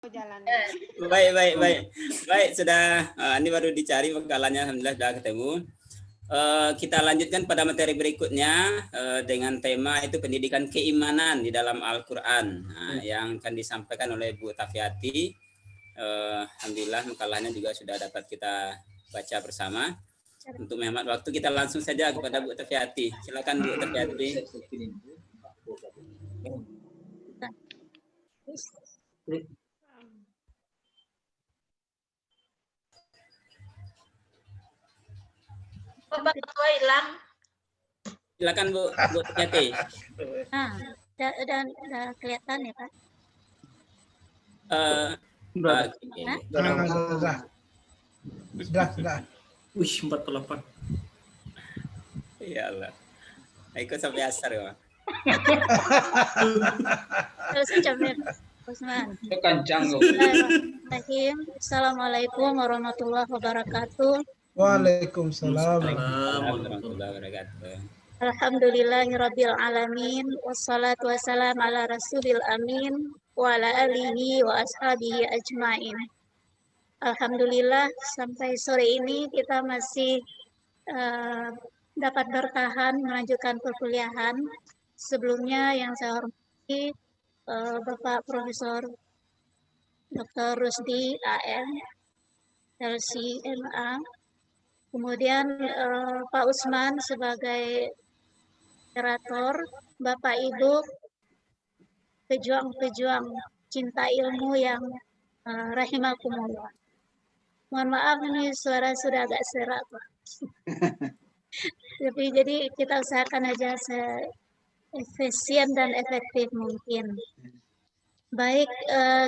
jalannya. Baik, sudah ini baru dicari bekalannya, alhamdulillah sudah ketemu. Kita lanjutkan pada materi berikutnya dengan tema itu pendidikan keimanan di dalam Al-Qur'an. Yang akan disampaikan oleh Bu Tafiati. Alhamdulillah makalannya juga sudah dapat kita baca bersama. Untuk menghemat waktu kita langsung saja kepada Bu Tafiati. Silakan Bu Tafiati. Bapak Ketua hilang. Silakan Bu Tafiati. Udah kelihatan ya Pak? Sudah. Wih, 48. Ya Allah. Ikut sampai asar ya. Terus Jamil Usman. Kencang loh. Assalamualaikum warahmatullahi wabarakatuh. Waalaikumsalam warahmatullahi wabarakatuh. Alhamdulillahirabbil alamin wassalatu wassalam ala rasulil amin wa ala alihi wa ashabihi ajmain. Alhamdulillah sampai sore ini kita masih dapat bertahan melanjutkan perkuliahan. Sebelumnya yang saya hormati Bapak Profesor Dr. Rusdi AM, LCMA, kemudian Pak Usman sebagai moderator, Bapak Ibu pejuang-pejuang cinta ilmu yang rahimakumullah. Mohon maaf ini suara sudah agak serak Pak. Tapi jadi kita usahakan aja efisien dan efektif mungkin. Baik,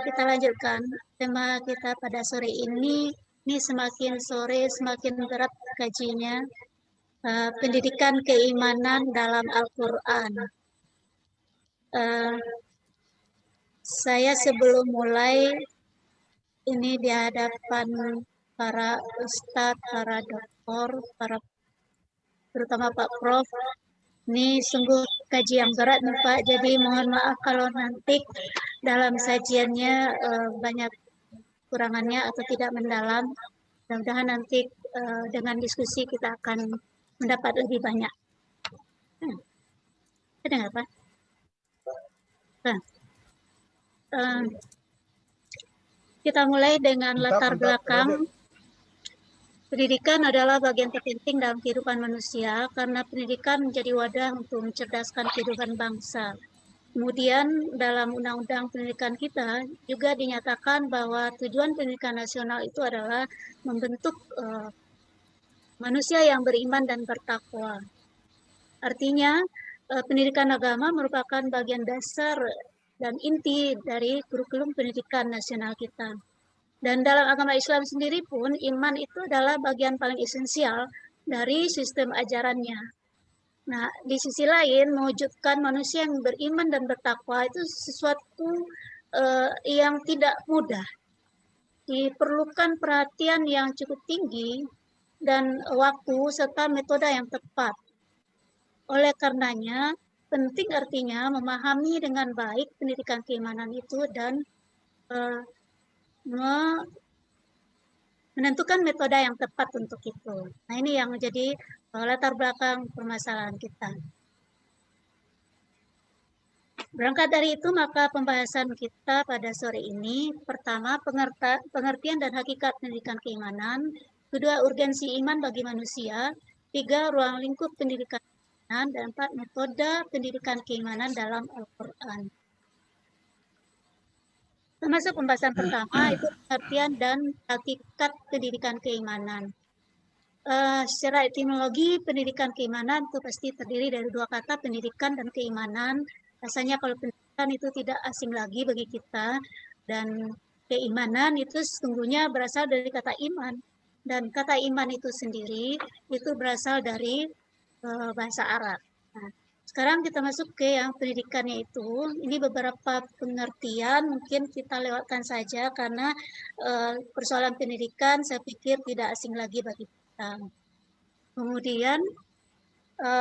kita lanjutkan tema kita pada sore ini. Ini semakin sore semakin berat kajinya. Pendidikan keimanan dalam Al-Quran. Saya sebelum mulai ini di hadapan para ustadz, para doktor, terutama Pak Prof. Ini sungguh kaji yang berat nih Pak, jadi mohon maaf kalau nanti dalam sajiannya banyak kurangannya atau tidak mendalam. Mudah-mudahan nanti dengan diskusi kita akan mendapat lebih banyak. Ada nggak Pak? Kita mulai dengan latar belakang. Pendidikan adalah bagian terpenting dalam kehidupan manusia karena pendidikan menjadi wadah untuk mencerdaskan kehidupan bangsa. Kemudian dalam undang-undang pendidikan kita juga dinyatakan bahwa tujuan pendidikan nasional itu adalah membentuk manusia yang beriman dan bertakwa. Artinya pendidikan agama merupakan bagian dasar dan inti dari kurikulum pendidikan nasional kita. Dan dalam agama Islam sendiri pun, iman itu adalah bagian paling esensial dari sistem ajarannya. Nah, di sisi lain, mewujudkan manusia yang beriman dan bertakwa itu sesuatu yang tidak mudah. Diperlukan perhatian yang cukup tinggi dan waktu serta metode yang tepat. Oleh karenanya, penting artinya memahami dengan baik pendidikan keimanan itu dan menentukan metode yang tepat untuk itu. Nah, ini yang menjadi latar belakang permasalahan kita. Berangkat dari itu, maka pembahasan kita pada sore ini, pertama, pengertian dan hakikat pendidikan keimanan, kedua, urgensi iman bagi manusia, tiga, ruang lingkup pendidikan keimanan, dan empat, metode pendidikan keimanan dalam Al-Quran. Termasuk pembahasan pertama itu pengertian dan hakikat pendidikan keimanan. Secara etimologi pendidikan keimanan itu pasti terdiri dari dua kata, pendidikan dan keimanan. Rasanya kalau pendidikan itu tidak asing lagi bagi kita, dan keimanan itu sesungguhnya berasal dari kata iman, dan kata iman itu sendiri itu berasal dari bahasa Arab. Nah, sekarang kita masuk ke yang pendidikannya itu. Ini beberapa pengertian mungkin kita lewatkan saja karena persoalan pendidikan saya pikir tidak asing lagi bagi kita. Kemudian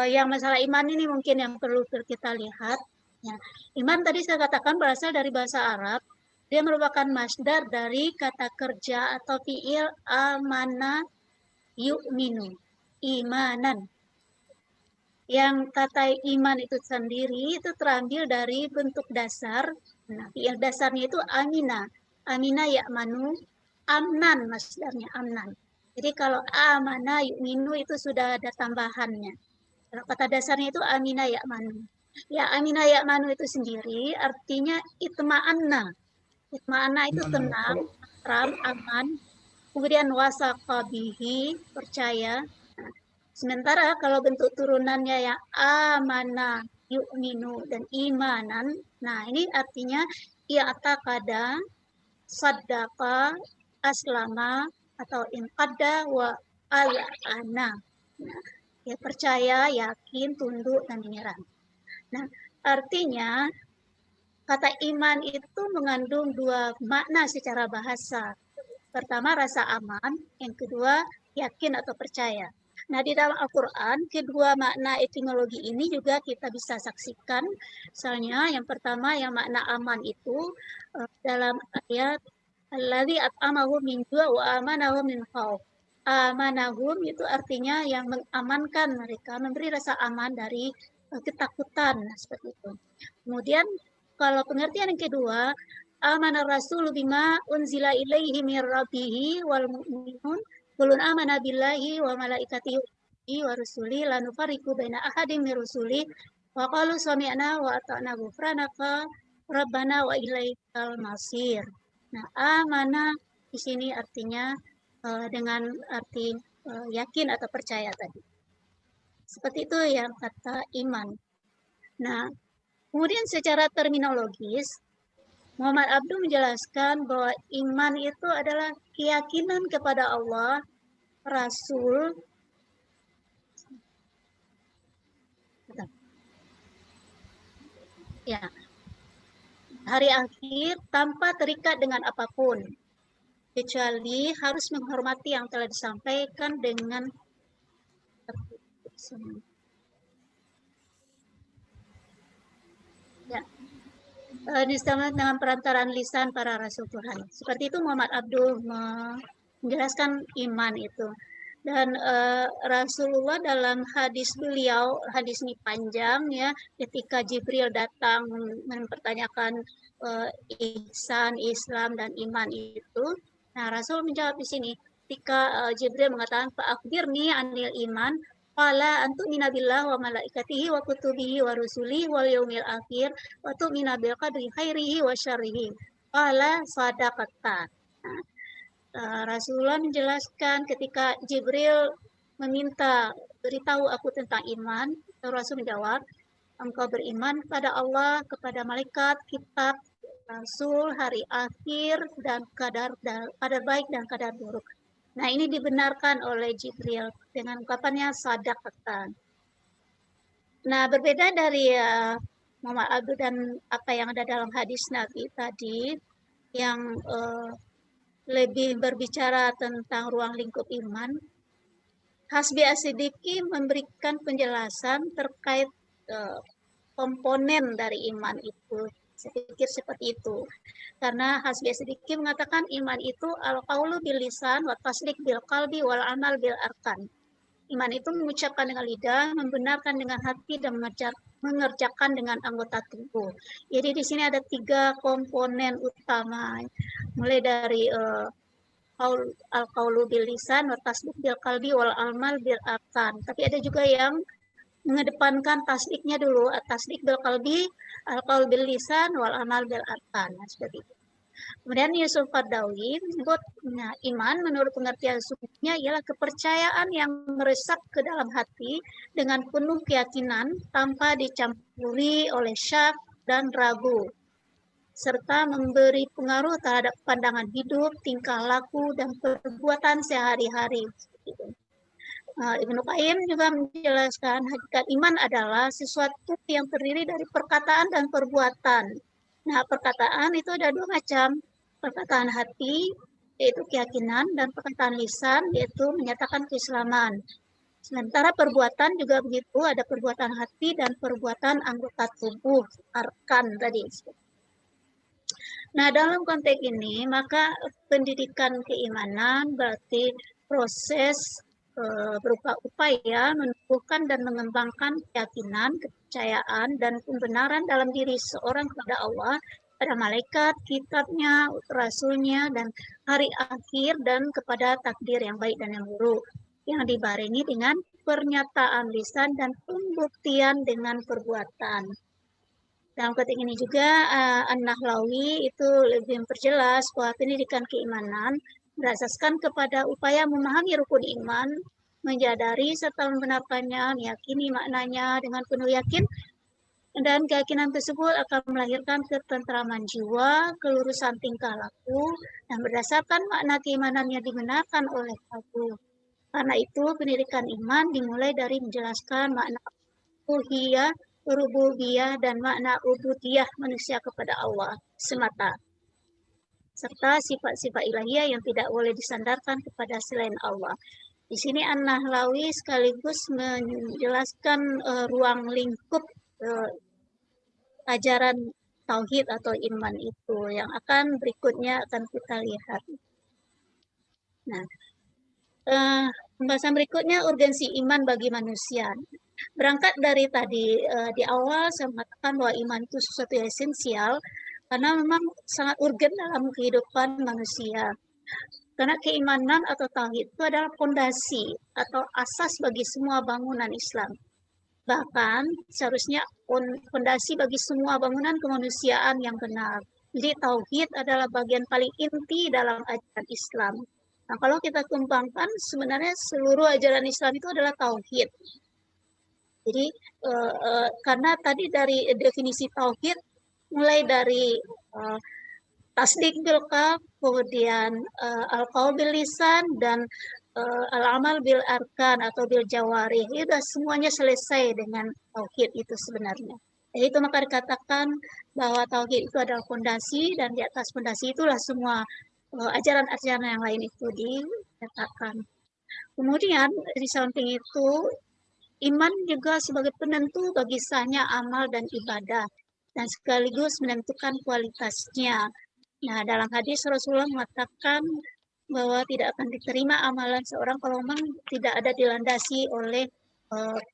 yang masalah iman ini mungkin yang perlu kita lihat. Ya, iman tadi saya katakan berasal dari bahasa Arab Dia merupakan masdar dari kata kerja atau fiil amana yu'minu, imanan. Yang kata iman itu sendiri itu terambil dari bentuk dasar. Nah, fiil dasarnya itu amina. Amina ya'manu, amnan masdarnya, amnan. Jadi kalau amana yu'minu itu sudah ada tambahannya. Kalau kata dasarnya itu amina ya'manu. Ya, amina ya'manu itu sendiri artinya itma'anna. Itma'anna itu tenang, tentram, aman. Kemudian wasaqabihi, percaya. Nah, sementara kalau bentuk turunannya yang amana, yu'minu, dan imanan, nah ini artinya i'taqada, saddaqa, aslama, atau inqadda wa al'ana. Nah, ya percaya, yakin, tunduk, dan menyerah. Nah, artinya kata iman itu mengandung dua makna secara bahasa. Pertama, rasa aman. Yang kedua, yakin atau percaya. Nah, di dalam Al-Quran, kedua makna etimologi ini juga kita bisa saksikan. Misalnya, yang pertama, yang makna aman itu dalam ayat Alladzi at'amahum min ju' wa amanahum min khauf. Amanahum itu artinya yang mengamankan mereka, memberi rasa aman dari ketakutan, seperti itu. Kemudian, kalau pengertian yang kedua, amana rasul bima unzila ilaihi mir rabbihi wal mu'minun kulun amana billahi wa malaikatihi wa rusuli la nufarriqu baina ahadin mir rusuli wa qalu sami'na wa ata'na ghufranaka rabbana wa ilaikal masir. Nah, amana di sini artinya dengan arti yakin atau percaya tadi. Seperti itu yang kata iman. Nah, kemudian secara terminologis Muhammad Abdul menjelaskan bahwa iman itu adalah keyakinan kepada Allah, Rasul, ya, hari akhir tanpa terikat dengan apapun, kecuali harus menghormati yang telah disampaikan dengan ya, dengan perantaran lisan para rasul Tuhan. Seperti itu Muhammad Abdul menjelaskan iman itu. Dan Rasulullah dalam hadis beliau, hadis ini panjang ya, ketika Jibril datang mempertanyakan ihsan, Islam dan iman itu. Nah, Rasul menjawab di sini ketika Jibril mengatakan fa'akhbirni anil iman qala antu'mina billah wa malaikatihi wa kutubihi wa rusulihi wal yaumil akhir wa tu'mina bil qadri khairihi wa syarrihi. Qala sadaqata. Rasulullah menjelaskan ketika Jibril meminta beritahu aku tentang iman, Rasul menjawab, engkau beriman kepada Allah, kepada malaikat, kitab, Rasul, hari akhir, dan kadar baik dan kadar buruk. Nah, ini dibenarkan oleh Jibril dengan ungkapannya sadaqatan. Nah, berbeda dari Muhammad Abdul dan apa yang ada dalam hadis Nabi tadi, yang lebih berbicara tentang ruang lingkup iman, Hasbi As-Siddiqi memberikan penjelasan terkait komponen dari iman itu. Saya pikir seperti itu. Karena Hasbi As-Siddiqi mengatakan iman itu al-qaulu bil lisan wa tasdiq bil qalbi wal amal bil arkan. Iman itu mengucapkan dengan lidah, membenarkan dengan hati, dan mengerjakan dengan anggota tubuh. Jadi di sini ada 3 komponen utama, mulai dari al-qaulu bil lisan wa tasdiq bil qalbi wal amal bil arkan. Tapi ada juga yang mengedepankan tasdiknya dulu, tasdik bil qalbi, al-qaul bil lisan wal amal bil arkan. Nah, seperti itu. Kemudian Yusuf Qaradawi menyebut iman menurut pengertian sungguhnya ialah kepercayaan yang meresap ke dalam hati dengan penuh keyakinan tanpa dicampuri oleh syak dan ragu, serta memberi pengaruh terhadap pandangan hidup, tingkah laku, dan perbuatan sehari-hari. Ibnu Qayyim juga menjelaskan hakikat iman adalah sesuatu yang terdiri dari perkataan dan perbuatan. Nah, perkataan itu ada 2 macam. Perkataan hati, yaitu keyakinan, dan perkataan lisan, yaitu menyatakan keislaman. Sementara perbuatan juga begitu, ada perbuatan hati dan perbuatan anggota tubuh, arkan tadi. Nah, dalam konteks ini, maka pendidikan keimanan berarti proses berupa upaya menumbuhkan dan mengembangkan keyakinan, kepercayaan, dan pembenaran dalam diri seorang kepada Allah, pada malaikat, kitabnya, rasulnya, dan hari akhir, dan kepada takdir yang baik dan yang buruk, yang dibarengi dengan pernyataan lisan dan pembuktian dengan perbuatan. Dalam konteks ini juga An-Nahlawi itu lebih memperjelas bahwa pendidikan keimanan berasaskan kepada upaya memahami rukun iman, menyadari serta membenarkannya, meyakini maknanya dengan penuh yakin, dan keyakinan tersebut akan melahirkan ketentraman jiwa, kelurusan tingkah laku, dan berdasarkan makna keimanan yang dibenarkan oleh aku. Karena itu pendidikan iman dimulai dari menjelaskan makna uluhiyah, rububiyah, dan makna ubudiyah manusia kepada Allah semata, serta sifat-sifat ilahiyah yang tidak boleh disandarkan kepada selain Allah. Di sini An-Nahlawi sekaligus menjelaskan ruang lingkup ajaran tauhid atau iman itu yang akan berikutnya akan kita lihat. Nah, pembahasan berikutnya urgensi iman bagi manusia. Berangkat dari tadi di awal saya mengatakan bahwa iman itu sesuatu yang esensial karena memang sangat urgen dalam kehidupan manusia. Karena keimanan atau tauhid itu adalah fondasi atau asas bagi semua bangunan Islam. Bahkan seharusnya fondasi bagi semua bangunan kemanusiaan yang benar. Jadi tauhid adalah bagian paling inti dalam ajaran Islam. Nah, kalau kita kembangkan sebenarnya seluruh ajaran Islam itu adalah tauhid. Jadi karena tadi dari definisi tauhid mulai dari tasdik bil qalb, kemudian al-qaul bil lisan, dan al-amal bil arkan atau bil jawarih, itu semuanya selesai dengan tauhid itu sebenarnya. Jadi itu maka dikatakan bahwa tauhid itu adalah fondasi, dan di atas fondasi itulah semua ajaran-ajaran yang lain itu dinyatakan. Kemudian di samping itu iman juga sebagai penentu bagi sahnya amal dan ibadah, dan sekaligus menentukan kualitasnya. Nah, dalam hadis Rasulullah mengatakan bahwa tidak akan diterima amalan seorang kalau memang tidak ada dilandasi oleh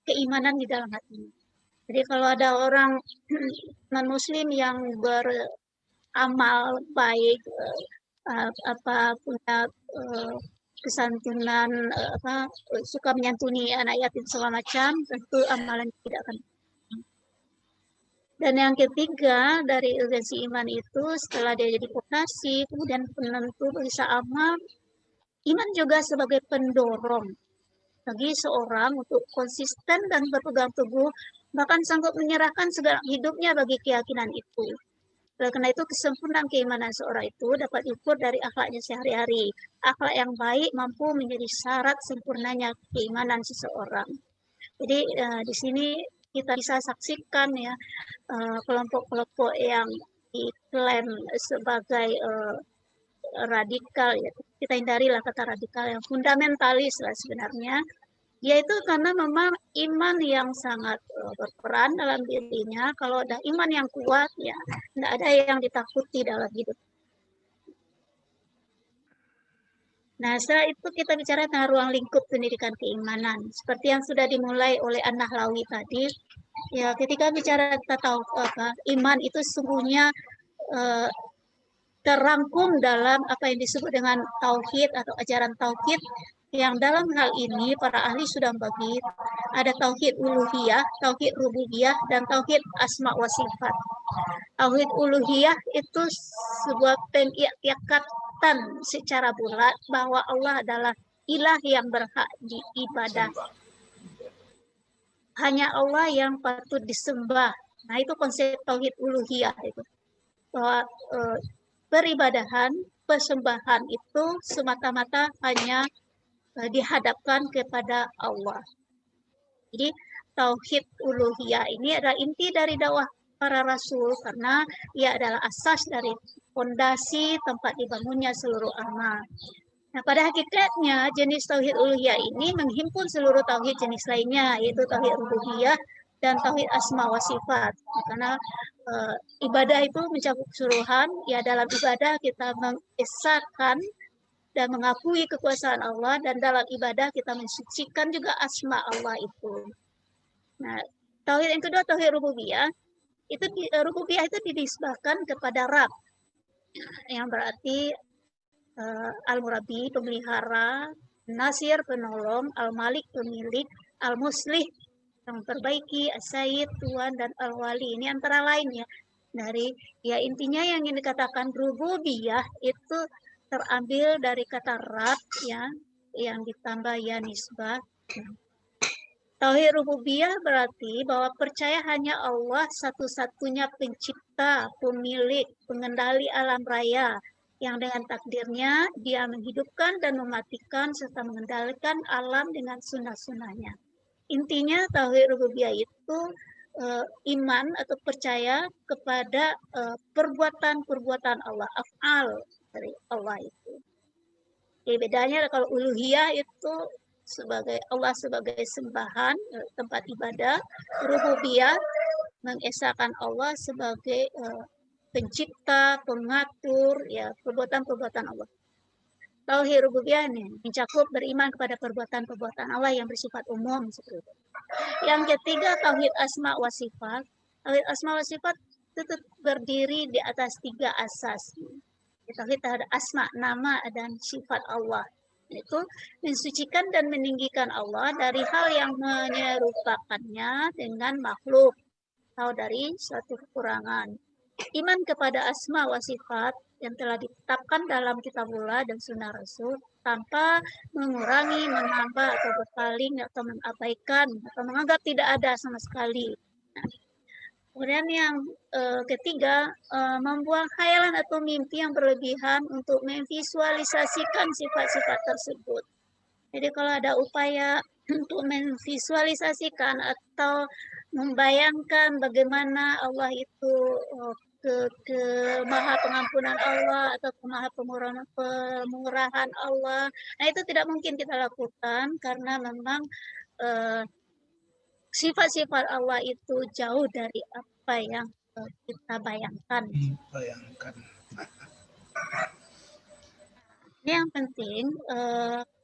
keimanan di dalam hatinya. Jadi kalau ada orang non-muslim yang beramal baik, punya kesantunan, suka menyantuni anak yatim segala macam, tentu amalan tidak akan. Dan yang ketiga dari urgensi iman itu, setelah dia jadi fondasi, kemudian penentu bisa amal, iman juga sebagai pendorong bagi seorang untuk konsisten dan berpegang teguh, bahkan sanggup menyerahkan segala hidupnya bagi keyakinan itu. Karena itu kesempurnaan keimanan seorang itu dapat diukur dari akhlaknya sehari-hari. Akhlak yang baik mampu menjadi syarat sempurnanya keimanan seseorang. Jadi di sini kita bisa saksikan ya kelompok-kelompok yang diklaim sebagai radikal, ya kita hindarilah kata radikal, yang fundamentalis lah sebenarnya, yaitu karena memang iman yang sangat berperan dalam dirinya. Kalau ada iman yang kuat, ya tidak ada yang ditakuti dalam hidup. Nah, setelah itu kita bicara tentang ruang lingkup pendidikan keimanan. Seperti yang sudah dimulai oleh An-Nahlawi tadi, ya ketika bicara kita tahu iman itu sesungguhnya terangkum dalam apa yang disebut dengan tauhid atau ajaran tauhid, yang dalam hal ini para ahli sudah membagi ada tauhid uluhiyah, tauhid rububiyah, dan tauhid asma wa sifat. Tauhid uluhiyah itu sebuah pengiktikatan secara bulat bahwa Allah adalah ilah yang berhak diibadah. Hanya Allah yang patut disembah. Nah, itu konsep tauhid uluhiyah itu. Bahwa peribadahan, persembahan itu semata-mata hanya dihadapkan kepada Allah. Jadi tauhid uluhiyah ini adalah inti dari dakwah para rasul karena ia adalah asas dari fondasi tempat dibangunnya seluruh amal. Nah, pada hakikatnya jenis tauhid uluhiyah ini menghimpun seluruh tauhid jenis lainnya, yaitu tauhid rububiyah, dan tauhid asma wa sifat. Karena ibadah itu mencakup keseluruhan, ya dalam ibadah kita mengesahkan dan mengakui kekuasaan Allah, dan dalam ibadah kita mensucikan juga asma Allah itu. Nah, tauhid yang kedua tauhid rububiyah. Itu rububiyah itu dinisbahkan kepada Rabb, yang berarti al-murabbi, pemelihara, nasir, penolong, al-malik, pemilik, al-muslih, yang memperbaiki, as-sayyid, tuan, dan al-wali. Ini antara lain ya. Dari ya intinya yang ingin dikatakan rububiyah itu terambil dari kata Rabb ya, yang ditambah ya nisbah. Tauhid rububiyah berarti bahwa percaya hanya Allah satu-satunya pencipta, pemilik, pengendali alam raya, yang dengan takdirnya dia menghidupkan dan mematikan serta mengendalikan alam dengan sunnah-sunnahnya. Intinya tauhid rububiyah itu iman atau percaya kepada perbuatan-perbuatan Allah, af'al dari Allah itu. Jadi bedanya kalau uluhiyah itu sebagai Allah sebagai sembahan, tempat ibadah, rububiyah mengesahkan Allah sebagai pencipta, pengatur, ya perbuatan-perbuatan Allah. Tauhid rububiyah ini mencakup beriman kepada perbuatan-perbuatan Allah yang bersifat umum seperti itu. Yang ketiga tauhid asma wa sifat. Tauhid asma wa sifat tetap berdiri di atas 3 asas. Tauhid terhadap asma, nama dan sifat Allah. Itu mensucikan dan meninggikan Allah dari hal yang menyerupakannya dengan makhluk atau dari suatu kekurangan. Iman kepada asma wa sifat yang telah ditetapkan dalam kitabullah dan sunnah Rasul tanpa mengurangi, menambah atau berpaling atau mengabaikan atau menganggap tidak ada sama sekali. Nah, kemudian yang ketiga, membuang khayalan atau mimpi yang berlebihan untuk memvisualisasikan sifat-sifat tersebut. Jadi kalau ada upaya untuk memvisualisasikan atau membayangkan bagaimana Allah itu ke maha pengampunan Allah atau ke maha pemurahan Allah, nah itu tidak mungkin kita lakukan karena memang sifat-sifat Allah itu jauh dari apa yang kita bayangkan. Ini yang penting,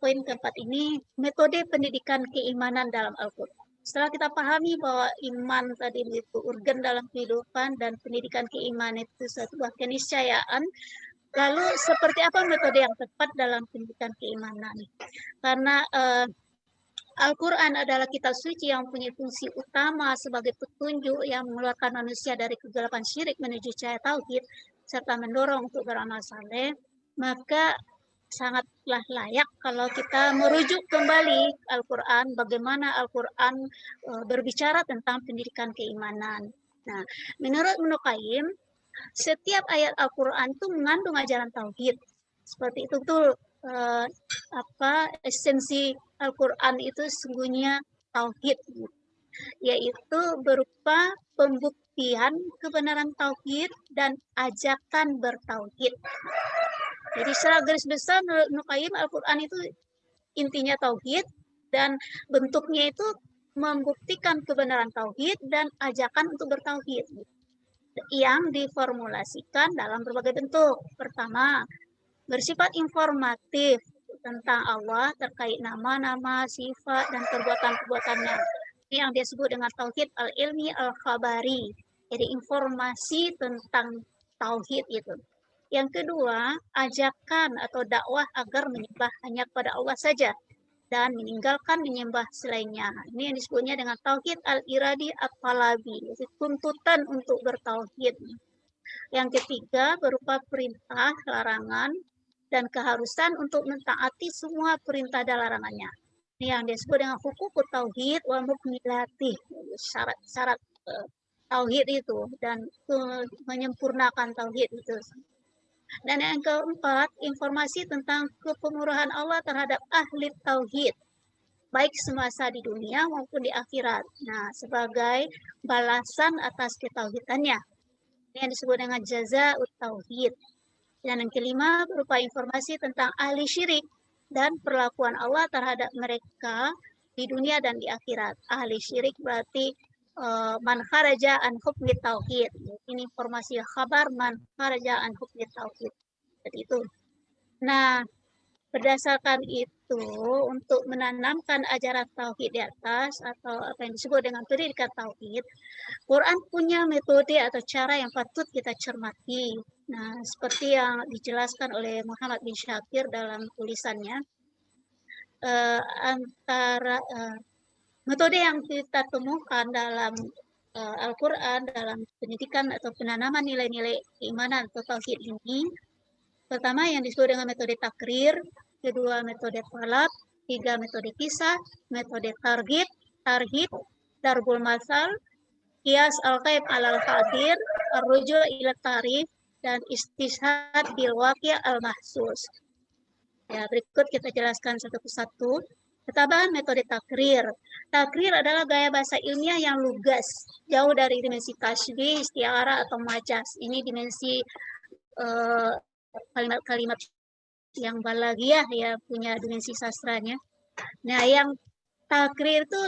poin keempat ini, metode pendidikan keimanan dalam Al-Quran. Setelah kita pahami bahwa iman tadi itu urgen dalam kehidupan dan pendidikan keimanan itu sebuah keniscayaan, lalu seperti apa metode yang tepat dalam pendidikan keimanan? Karena Al-Quran adalah kitab suci yang punya fungsi utama sebagai petunjuk yang mengeluarkan manusia dari kegelapan syirik menuju cahaya tauhid serta mendorong untuk beramal saleh, maka sangatlah layak kalau kita merujuk kembali Al-Quran, bagaimana Al-Quran berbicara tentang pendidikan keimanan. Nah, menurut Ibnu Qayyim, setiap ayat Al-Quran itu mengandung ajaran tauhid. Seperti itu betul esensi Al-Quran itu sesungguhnya tauhid, yaitu berupa pembuktian kebenaran tauhid dan ajakan bertauhid. Jadi secara garis besar menurut Ibnu Qayyim Al-Quran itu intinya tauhid dan bentuknya itu membuktikan kebenaran tauhid dan ajakan untuk bertauhid yang diformulasikan dalam berbagai bentuk. Pertama, bersifat informatif tentang Allah terkait nama-nama, sifat, dan perbuatan-perbuatannya. Ini yang disebut dengan tauhid al-ilmi al-khabari. Jadi informasi tentang tauhid itu. Yang kedua, ajakan atau dakwah agar menyembah hanya kepada Allah saja dan meninggalkan menyembah selainnya. Ini yang disebutnya dengan tauhid al-iradi at-talabi, yaitu tuntutan untuk bertauhid. Yang ketiga, berupa perintah, larangan, dan keharusan untuk mentaati semua perintah dan larangannya. Ini yang disebut dengan hukukut tauhid wa mukmilatih, syarat-syarat tauhid itu dan menyempurnakan tauhid itu. Dan yang keempat, informasi tentang kepemurahan Allah terhadap ahli tauhid, baik semasa di dunia maupun di akhirat. Nah, sebagai balasan atas ketauhidannya. Ini yang disebut dengan jazaa'ut tauhid. Dan yang kelima, berupa informasi tentang ahli syirik dan perlakuan Allah terhadap mereka di dunia dan di akhirat. Ahli syirik berarti man kharaja an hukmi tauhid. Ini informasi khabar man kharaja an hukmi tauhid. Jadi itu. Nah, berdasarkan itu untuk menanamkan ajaran tauhid di atas atau apa yang disebut dengan pendidikan tauhid, Quran punya metode atau cara yang patut kita cermati. Nah, seperti yang dijelaskan oleh Muhammad bin Syakir dalam tulisannya, antara metode yang kita temukan dalam Al-Quran, dalam pendidikan atau penanaman nilai-nilai keimanan atau tauhid ini, pertama yang disebut dengan metode takrir, kedua metode talab, tiga metode kisah, metode tarhib, darbul masal, qiyas al-ghaib al-hadir, ar-ruju' ila tarif, dan istishhad bil waqi' al-mahsus. Ya, berikut kita jelaskan satu persatu. Pertama, metode takrir. Takrir adalah gaya bahasa ilmiah yang lugas, jauh dari dimensi tasybih, istiarah, atau majas. Ini dimensi kalimat-kalimat yang balaghiyah, ya, punya dimensi sastranya. Nah, yang takrir itu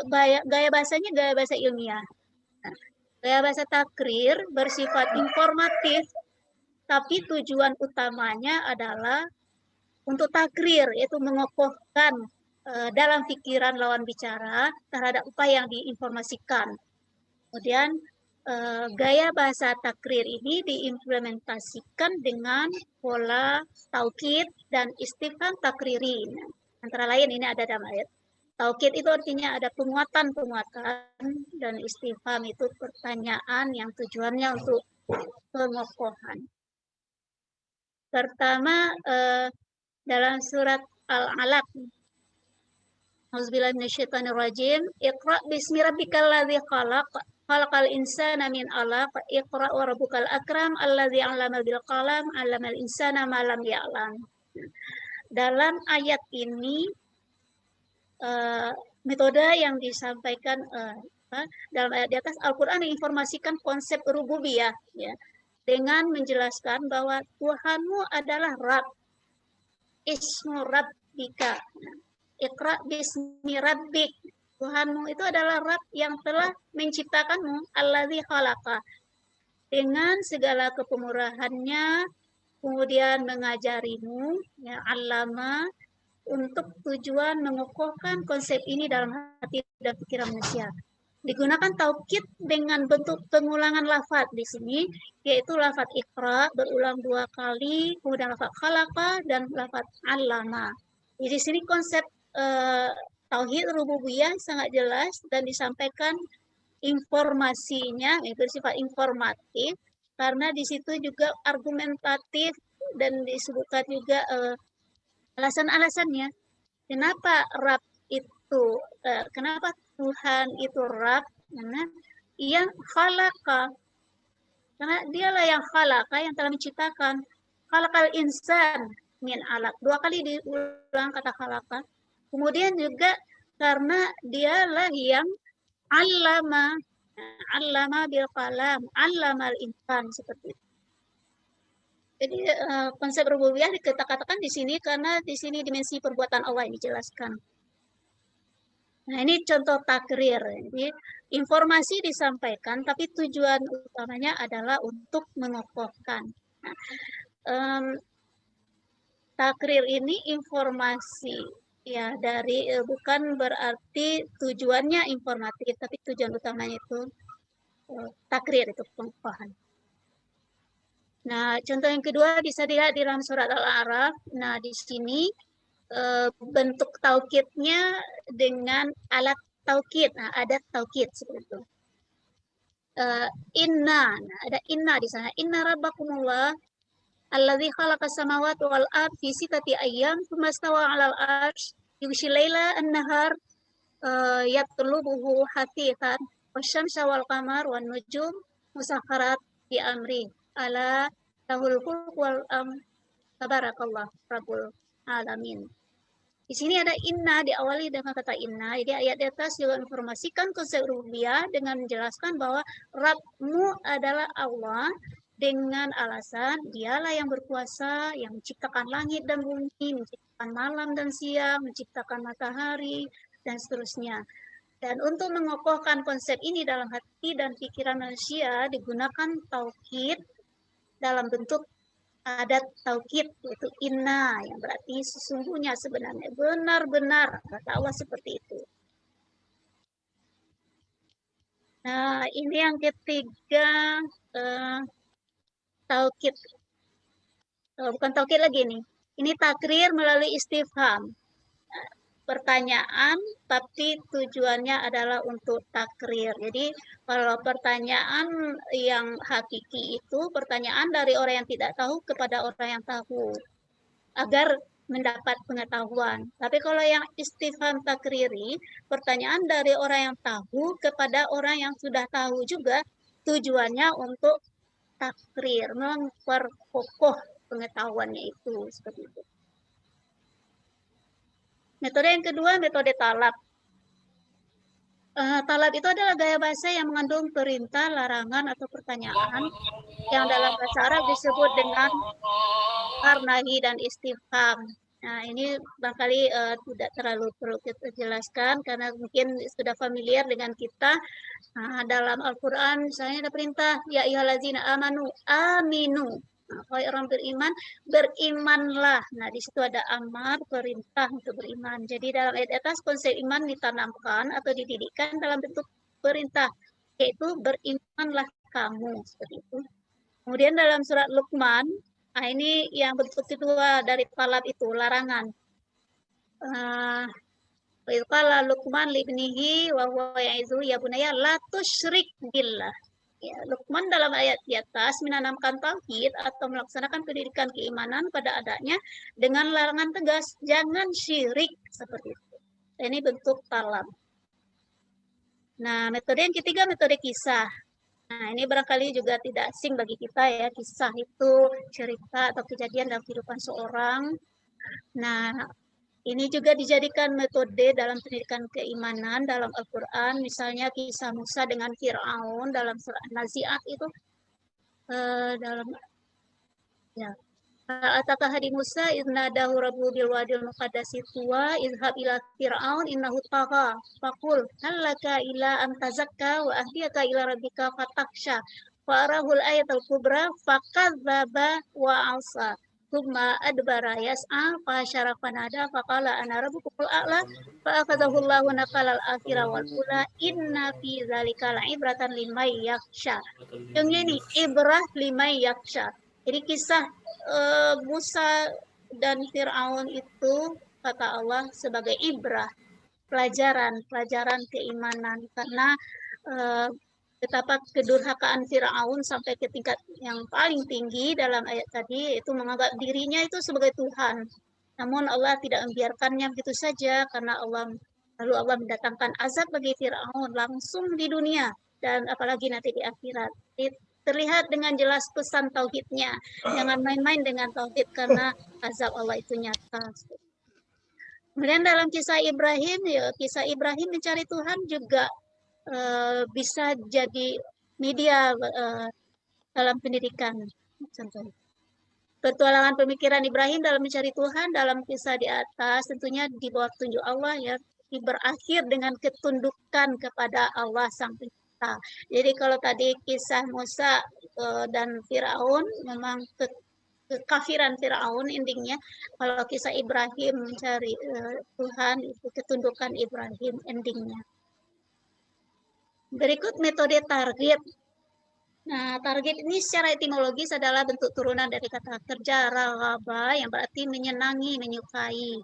gaya bahasanya gaya bahasa ilmiah. Nah, gaya bahasa takrir bersifat informatif, tapi tujuan utamanya adalah untuk takrir, yaitu mengokohkan dalam pikiran lawan bicara terhadap apa yang diinformasikan. Kemudian gaya bahasa takrir ini diimplementasikan dengan pola taukid dan istifham takriri. Antara lain ini ada dalam ayat. Taukid itu artinya ada penguatan-penguatan, dan istifham itu pertanyaan yang tujuannya untuk pengokohan. Pertama, dalam surat Al-Alaq, Auzubillahi minasyaitonirrajim, Iqra bismi rabbikal ladzi khalaq, khalaqal insana min 'alaq, Iqra wa rabbukal akram, alladzi 'allama bil qalam, 'allamal insana ma lam ya'lam. Dalam ayat ini metode yang disampaikan dalam ayat di atas, Al-Qur'an menginformasikan konsep rububiyah, ya, dengan menjelaskan bahwa Tuhanmu adalah Rabb. Ismu Rabbika. Iqra bismi rabbik. Tuhanmu itu adalah Rabb yang telah menciptakanmu, alladzi khalaqa, dengan segala kepemurahannya, kemudian mengajarimu, ya, allama, untuk tujuan mengokohkan konsep ini dalam hati dan pikiran manusia. Digunakan taukid dengan bentuk pengulangan lafaz di sini, yaitu lafaz Iqra berulang 2 kali, kemudian lafaz khalaqa dan lafaz allama. Di sini konsep tauhid rububiyah sangat jelas dan disampaikan informasinya bersifat informatif, karena di situ juga argumentatif dan disebutkan juga alasan-alasannya. Kenapa Rabb itu, kenapa Tuhan itu Rabb? Karena ia khalaqa. Karena dialah yang khalaqa, yang telah menciptakan. Khalaqal insan min 'alaq. 2 kali diulang kata khalaqa. Kemudian juga karena dialah yang 'allama bil qalam, 'allamal insan, seperti itu. Jadi konsep rububiyah kita katakan di sini karena di sini dimensi perbuatan Allah yang dijelaskan. Nah, ini contoh takrir. Jadi informasi disampaikan, tapi tujuan utamanya adalah untuk mengokohkan. Nah, takrir ini informasi, ya, dari bukan berarti tujuannya informatif, tapi tujuan utamanya itu takrir, itu pengokohan. Nah, contoh yang kedua bisa dilihat di dalam surat Al-A'raf. Nah, di sini bentuk taukidnya dengan alat taukid. Nah, adat taukid seperti itu. Inna, nah, ada inna di sana. Inna rabbakumullah alladzi khalaqas samawati wal ard fi sittati ayyam tsumma stawa 'alal 'arsy yughshil laila an-nahar yatlubuhu hatithan wasyamsa wal qamar wan nujum musakharat bi amri ala lahul mulk wal tabarakallah rabbul alamin. Di sini ada inna, diawali dengan kata inna. Jadi ayat di atas juga informasikan konsep rububiyah dengan menjelaskan bahwa Rabbmu adalah Allah, dengan alasan dialah yang berkuasa, yang menciptakan langit dan bumi, menciptakan malam dan siang, menciptakan matahari, dan seterusnya. Dan untuk mengokohkan konsep ini dalam hati dan pikiran manusia digunakan tauhid dalam bentuk adat tauhid, yaitu inna, yang berarti sesungguhnya, sebenarnya, benar-benar, kata Allah seperti itu. Nah, ini yang ketiga, tauhid. Bukan tauhid lagi nih. Ini takrir melalui istifham. Pertanyaan, tapi tujuannya adalah untuk takrir. Jadi, kalau pertanyaan yang hakiki itu pertanyaan dari orang yang tidak tahu kepada orang yang tahu, agar mendapat pengetahuan. Tapi kalau yang istifham takriri, pertanyaan dari orang yang tahu kepada orang yang sudah tahu juga, tujuannya untuk takrir, memperkokoh pengetahuannya itu, seperti itu. Metode yang kedua, metode talab. Talab itu adalah gaya bahasa yang mengandung perintah, larangan, atau pertanyaan yang dalam bahasa Arab disebut dengan nahi dan istifham. Nah, ini barangkali tidak terlalu perlu kita jelaskan karena mungkin sudah familiar dengan kita. Dalam Al-Quran misalnya ada perintah, ya ayyuhallazina amanu, aminu. Nah, kalau orang beriman, berimanlah. Nah, di situ ada amar, perintah untuk beriman. Jadi dalam ayat atas konsep iman ditanamkan atau dididikkan dalam bentuk perintah, yaitu berimanlah kamu, seperti itu. Kemudian dalam surat Luqman, ini yang bentuk kedua dari talab itu, larangan. Qala Luqman libnihi wa huwa ya'izu ya bunayya la tusyrik billah. Ya, Luqman dalam ayat di atas menanamkan tauhid atau melaksanakan pendidikan keimanan pada adanya dengan larangan tegas, jangan syirik, seperti itu. Ini bentuk talab. Nah, metode yang ketiga, metode kisah. Nah, ini barangkali juga tidak asing bagi kita ya, kisah itu cerita atau kejadian dalam kehidupan seorang. Nah, ini juga dijadikan metode dalam pendidikan keimanan dalam Al-Quran, misalnya kisah Musa dengan Fir'aun dalam surah Nazi'at itu, dalam ya. Ataka hadi Musa idnadahu rabbu bil wadil muqaddasi tuwa izhab ila fir'aun innahu tagha faqul hallaka ila an tazakka wa ahdiyaka ila rabbika fatakhsha fa arahul ayatul kubra fakadzdzaba wa asa thumma adbara yas'a fa syara fanada faqala ana rabbukumul a'la fa akhadahu Allahu naqalal akhirah wal ula inna fi dzalika la'ibratan liman yakhsha. Yang ini ibrah liman yakhsha. Jadi kisah Musa dan Fir'aun itu kata Allah sebagai ibrah, pelajaran keimanan, karena betapa kedurhakaan Fir'aun sampai ke tingkat yang paling tinggi dalam ayat tadi, itu menganggap dirinya itu sebagai Tuhan. Namun Allah tidak membiarkannya begitu saja, karena lalu Allah mendatangkan azab bagi Fir'aun langsung di dunia dan apalagi nanti di akhirat. Terlihat dengan jelas pesan tauhidnya. Jangan main-main dengan tauhid karena azab Allah itu nyata. Kemudian dalam kisah Ibrahim, ya, kisah Ibrahim mencari Tuhan juga bisa jadi media dalam pendidikan. Contohnya, petualangan pemikiran Ibrahim dalam mencari Tuhan dalam kisah di atas tentunya di bawah tunjuk Allah, ya, berakhir dengan ketundukan kepada Allah Sang Pencipta. Jadi kalau tadi kisah Musa dan Firaun memang kekafiran Firaun endingnya, kalau kisah Ibrahim mencari Tuhan itu ketundukan Ibrahim endingnya. Berikut metode target. Nah, target ini secara etimologis adalah bentuk turunan dari kata kerja raghaba yang berarti menyenangi, menyukai.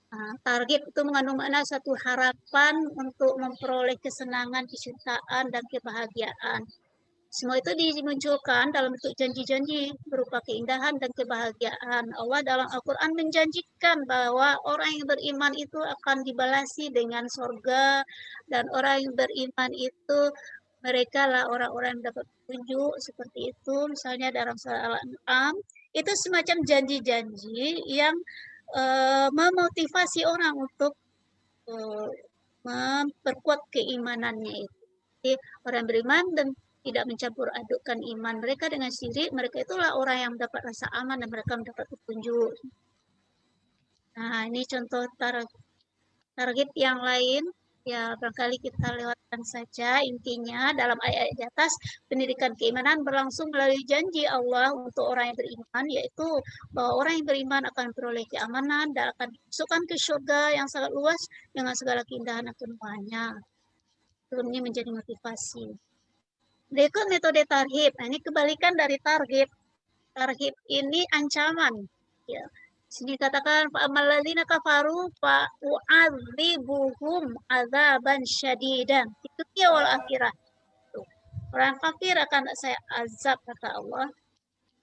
Nah, target itu mengandung makna satu harapan untuk memperoleh kesenangan, kecintaan, dan kebahagiaan. Semua itu dimunculkan dalam bentuk janji-janji berupa keindahan dan kebahagiaan. Allah dalam Al-Quran menjanjikan bahwa orang yang beriman itu akan dibalasi dengan surga, dan orang yang beriman itu mereka lah orang-orang yang dapat petunjuk, seperti itu. Misalnya dalam surah Al-An'am, itu semacam janji-janji yang memotivasi orang untuk memperkuat keimanannya itu. Jadi, orang beriman dan tidak mencampur adukkan iman mereka dengan syirik, mereka itulah orang yang mendapat rasa aman dan mereka mendapat petunjuk. Nah, ini contoh target yang lain, Ya, barangkali kita lewatkan saja intinya dalam ayat di atas, pendidikan keimanan berlangsung melalui janji Allah untuk orang yang beriman, yaitu bahwa orang yang beriman akan beroleh keamanan dan akan dimasukkan ke surga yang sangat luas dengan segala keindahan dan kemewahannya. Ini menjadi motivasi. Berikut metode tarhib. Nah, ini kebalikan dari tarhib. Tarhib ini ancaman. Ya. Sini katakan fa'amalladzina kafaru fa'u'adzibuhum adzaban syadidan. Itu dia wal akhirah. Orang kafir akan saya azab kata Allah.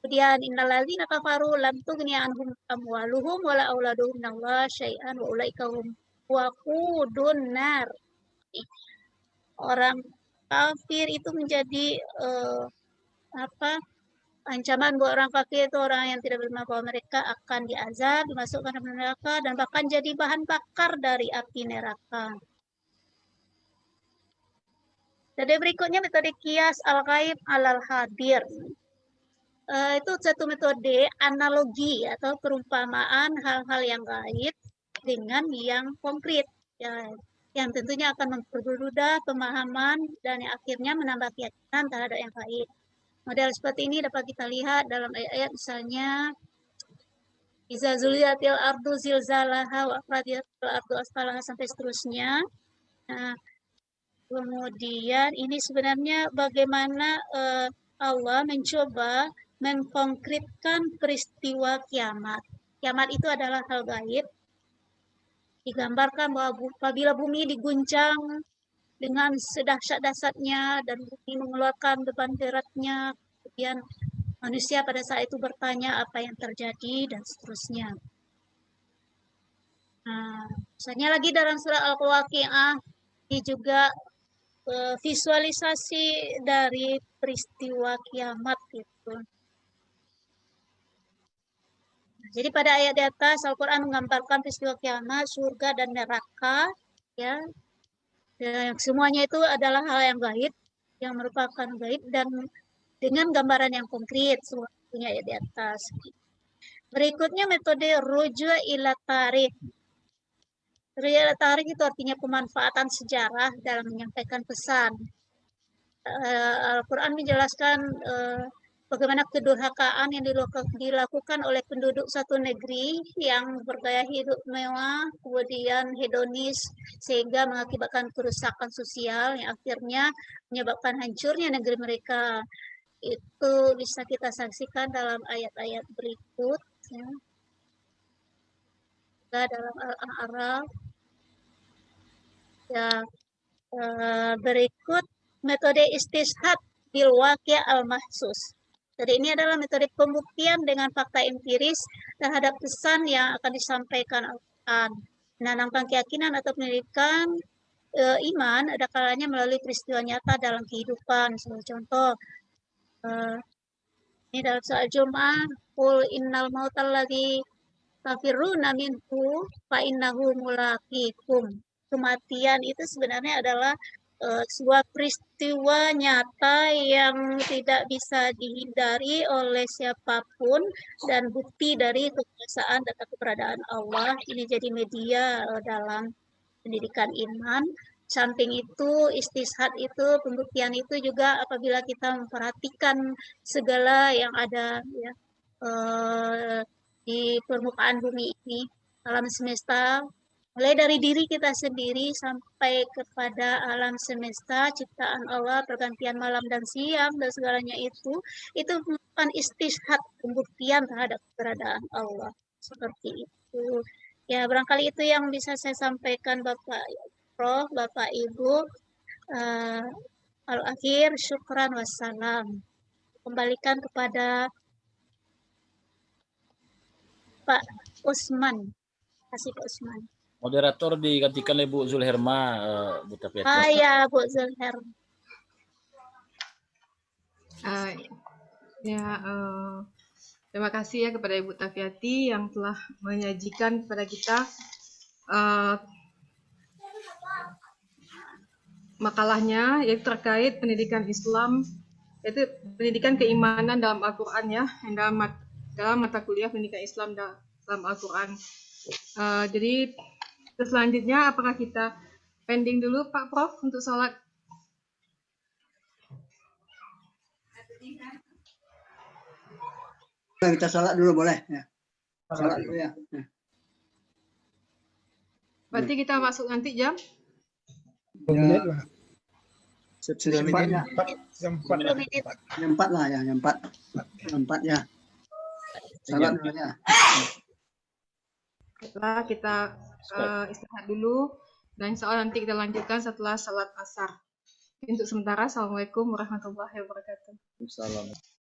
Kemudian innalladzina kafaru lam tughni anhum amwaluhum wala auladuhum minallahi syai'an wa ulaika hum waqudun nar. Orang kafir itu menjadi ancaman buat orang kafir itu orang yang tidak beriman bahwa mereka akan diazab, dimasukkan ke neraka dan bahkan jadi bahan bakar dari api neraka. Jadi berikutnya metode kias al-ghaib alal hadir. Itu satu metode analogi atau perumpamaan hal-hal yang gaib dengan yang konkret. Ya, yang tentunya akan mempermudah pemahaman dan yang akhirnya menambah keyakinan terhadap yang gaib. Model seperti ini dapat kita lihat dalam ayat-ayat misalnya iza zuliyatil ardu zilzalaha wa akhrajatil ardu asqalaha sampai seterusnya. Nah, kemudian ini sebenarnya bagaimana Allah mencoba mengkonkretkan peristiwa kiamat. Kiamat itu adalah hal gaib. Digambarkan bahwa apabila bumi diguncang dengan sedahsyat-dahsyatnya dan bumi mengeluarkan beban beratnya, kemudian manusia pada saat itu bertanya apa yang terjadi dan seterusnya. Nah, misalnya lagi dalam surah Al-Waqi'ah ini juga visualisasi dari peristiwa kiamat itu. Jadi pada ayat di atas Al-Quran menggambarkan peristiwa kiamat, surga dan neraka, ya. Dan semuanya itu adalah hal yang gaib, yang merupakan gaib dan dengan gambaran yang konkret semuanya di atas. Berikutnya metode ruju' ila tarikh. Ruju' ila tarikh itu artinya pemanfaatan sejarah dalam menyampaikan pesan. Al-Quran menjelaskan bagaimana kedurhakaan yang dilakukan oleh penduduk satu negeri yang bergaya hidup mewah, kemudian hedonis, sehingga mengakibatkan kerusakan sosial yang akhirnya menyebabkan hancurnya negeri mereka. Itu bisa kita saksikan dalam ayat-ayat berikut. Ya. Juga dalam Al-A'raf. Ya, berikut metode istishad bil waqi' al-mahsus. Jadi ini adalah metode pembuktian dengan fakta empiris terhadap pesan yang akan disampaikan Al-Quran. Menanamkan keyakinan atau pendidikan iman ada kalanya melalui peristiwa nyata dalam kehidupan. Sebagai contoh, ini dalam surah Jum'ah, qul innal mautal ladzi tafirruna minhu fa innahu mulaqikum. Kematian itu sebenarnya adalah sebuah peristiwa nyata yang tidak bisa dihindari oleh siapapun dan bukti dari kekuasaan dan keberadaan Allah ini jadi media dalam pendidikan iman. Samping itu istishad itu pembuktian itu juga apabila kita memperhatikan segala yang ada ya di permukaan bumi ini, alam semesta, mulai dari diri kita sendiri sampai kepada alam semesta, ciptaan Allah, pergantian malam dan siang, dan segalanya itu merupakan istishad, pembuktian terhadap keberadaan Allah. Seperti itu. Ya, barangkali itu yang bisa saya sampaikan Bapak Prof, Bapak Ibu. Al-akhir, syukran wassalam. Kembalikan kepada Pak Usman. Terima kasih Pak Usman. Moderator digantikan oleh Bu Zulherma, Bu Tafiati. Ya, Bu Zulher. Terima kasih ya kepada Ibu Tafiati yang telah menyajikan kepada kita makalahnya yaitu terkait pendidikan Islam, yaitu pendidikan keimanan dalam Al-Quran ya, yang dalam mata kuliah pendidikan Islam dalam Al-Quran. Jadi selanjutnya apakah kita pending dulu Pak Prof untuk sholat. Kita sholat dulu boleh ya. Sholat dulu ya. Berarti kita masuk nanti jam 2 menit lah. Sempat ya. Jam 4. Jam 4 lah ya, jam 4. Jam 4 ya. Sholat dulu ya. setelah kita istirahat dulu dan insya Allah nanti kita lanjutkan setelah salat asar. Untuk sementara, Assalamualaikum warahmatullahi wabarakatuh. Assalamualaikum.